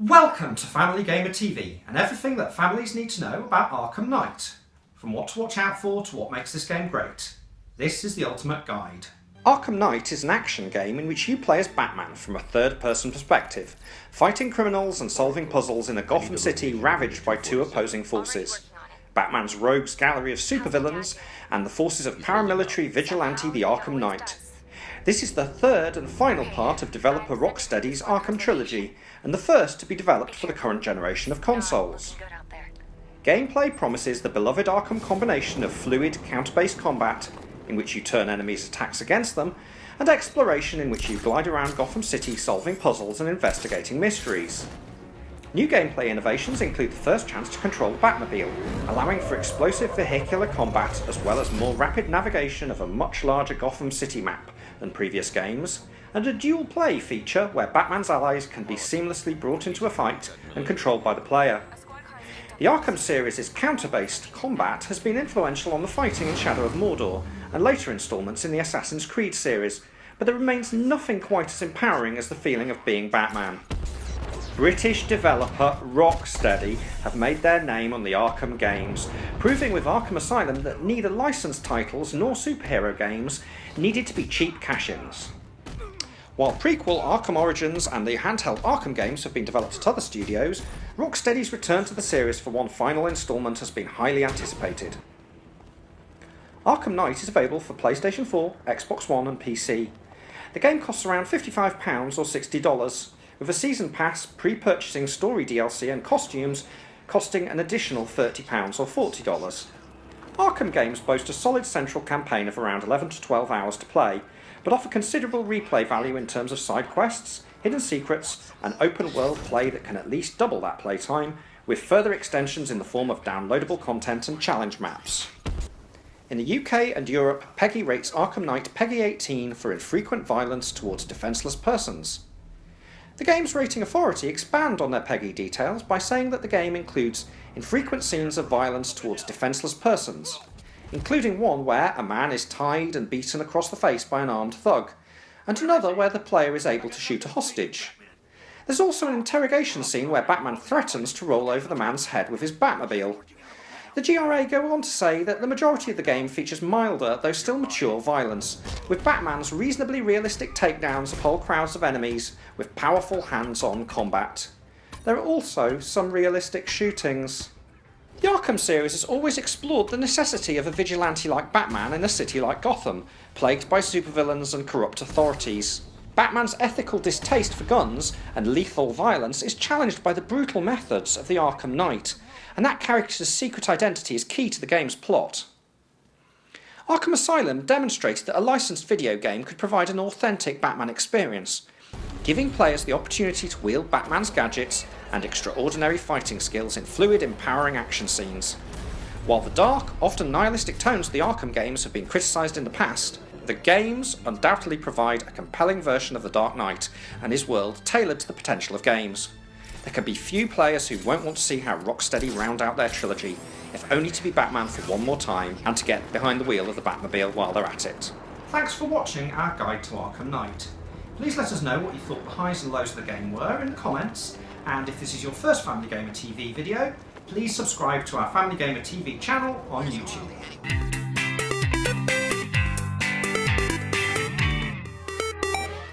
Welcome to Family Gamer TV and everything that families need to know about Arkham Knight. From what to watch out for to what makes this game great. This is the ultimate guide. Arkham Knight is an action game in which you play as Batman from a third-person perspective, fighting criminals and solving puzzles in a Gotham City ravaged by two opposing forces. Batman's rogues gallery of supervillains and the forces of paramilitary vigilante the Arkham Knight. This is the third and final part of developer Rocksteady's Arkham trilogy, and the first to be developed for the current generation of consoles. Gameplay promises the beloved Arkham combination of fluid, counter-based combat, in which you turn enemies' attacks against them, and exploration in which you glide around Gotham City solving puzzles and investigating mysteries. New gameplay innovations include the first chance to control the Batmobile, allowing for explosive vehicular combat as well as more rapid navigation of a much larger Gotham City map than previous games, and a dual play feature where Batman's allies can be seamlessly brought into a fight and controlled by the player. The Arkham series' counter-based combat has been influential on the fighting in Shadow of Mordor and later installments in the Assassin's Creed series, but there remains nothing quite as empowering as the feeling of being Batman. British developer Rocksteady have made their name on the Arkham games, proving with Arkham Asylum that neither licensed titles nor superhero games needed to be cheap cash-ins. While prequel Arkham Origins and the handheld Arkham games have been developed at other studios, Rocksteady's return to the series for one final instalment has been highly anticipated. Arkham Knight is available for PlayStation 4, Xbox One and PC. The game costs around £55 or $60, with a Season Pass, pre-purchasing story DLC and costumes costing an additional £30 or $40. Arkham games boast a solid central campaign of around 11 to 12 hours to play, but offer considerable replay value in terms of side quests, hidden secrets, and open world play that can at least double that playtime, with further extensions in the form of downloadable content and challenge maps. In the UK and Europe, PEGI rates Arkham Knight PEGI 18 for infrequent violence towards defenseless persons. The game's rating authority expand on their PEGI details by saying that the game includes infrequent scenes of violence towards defenseless persons, including one where a man is tied and beaten across the face by an armed thug, and another where the player is able to shoot a hostage. There's also an interrogation scene where Batman threatens to roll over the man's head with his Batmobile. The GRA go on to say that the majority of the game features milder, though still mature, violence, with Batman's reasonably realistic takedowns of whole crowds of enemies with powerful hands-on combat. There are also some realistic shootings. The Arkham series has always explored the necessity of a vigilante like Batman in a city like Gotham, plagued by supervillains and corrupt authorities. Batman's ethical distaste for guns and lethal violence is challenged by the brutal methods of the Arkham Knight, and that character's secret identity is key to the game's plot. Arkham Asylum demonstrated that a licensed video game could provide an authentic Batman experience, giving players the opportunity to wield Batman's gadgets and extraordinary fighting skills in fluid, empowering action scenes. While the dark, often nihilistic tones of the Arkham games have been criticised in the past, the games undoubtedly provide a compelling version of the Dark Knight and his world tailored to the potential of games. There can be few players who won't want to see how Rocksteady round out their trilogy, if only to be Batman for one more time and to get behind the wheel of the Batmobile while they're at it. Thanks for watching our guide to Arkham Knight. Please let us know what you thought the highs and lows of the game were in the comments, and if this is your first Family Gamer TV video, please subscribe to our Family Gamer TV channel on YouTube.